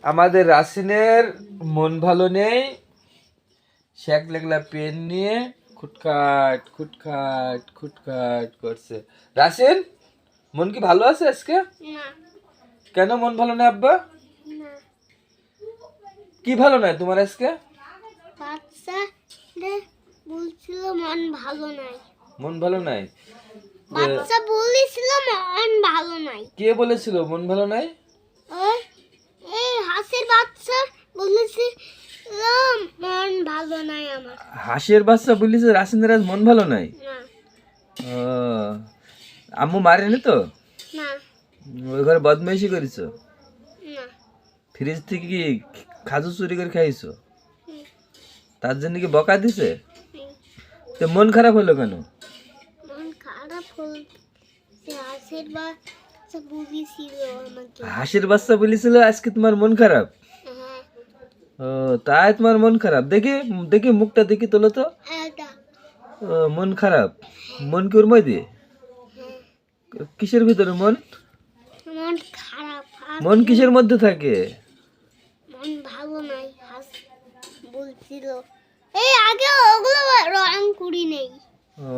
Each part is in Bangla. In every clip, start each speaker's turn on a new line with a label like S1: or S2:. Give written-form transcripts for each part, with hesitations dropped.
S1: আমাদের রাসিনের মন ভালো নেই, সে এক লেগলা পেন নিয়ে খুটখাট খুটখাট খুটখাট করছে। রাসিন, মন কি ভালো আছে আজকে?
S2: না
S1: কেন মন ভালো নেই আব্বা?
S2: না
S1: কি ভালো নয় তোমার আজকে?
S2: বাচ্চা বলছিল মন ভালো নাই।
S1: মন ভালো নাই?
S2: বাচ্চা বলেছিল মন ভালো নাই।
S1: কে বলেছিল মন ভালো নাই?
S2: ওই এই হাসির বাচ্চা বলেছিল মন ভালো নাই আমার।
S1: হাসির বাচ্চা বলেছে রাসিনের আজ মন ভালো নাই?
S2: না
S1: ও, আম্মু মারেনি তো?
S2: না
S1: ওই ঘরে বদমাইশি করেছো?
S2: না
S1: ফ্রিজ থেকে কি খাজু চুরি করে খাইছো?
S2: হুম,
S1: তার জন্য কি বকা দিছে?
S2: হুম।
S1: তো মন খারাপ হলো কেন?
S2: মন খারাপ হল সে হাসির বাচ্চা বলেছিল আমাকে।
S1: হাসির বাচ্চা বলেছিল আজকে তোমার মন খারাপ?
S2: হ্যাঁ
S1: ও, তাই তোমার মন খারাপ? দেখি দেখি মুখটা দেখি তোলো তো।
S2: এটা
S1: ও, মন খারাপ? মন কি ওর মধ্যে?
S2: হ্যাঁ
S1: কিসের ভিতরে মন?
S2: মন খারাপ
S1: মন কিসের মধ্যে থাকে?
S2: মন ভালো নাই হাস বলছিল। এই আগে ওগুলো রং করি নেই।
S1: ও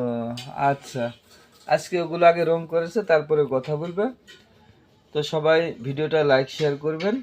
S1: আচ্ছা, আজকে ওগুলো আগে রং করেছে, তারপরে কথা বলবে। তো সবাই ভিডিওটা লাইক শেয়ার করবেন।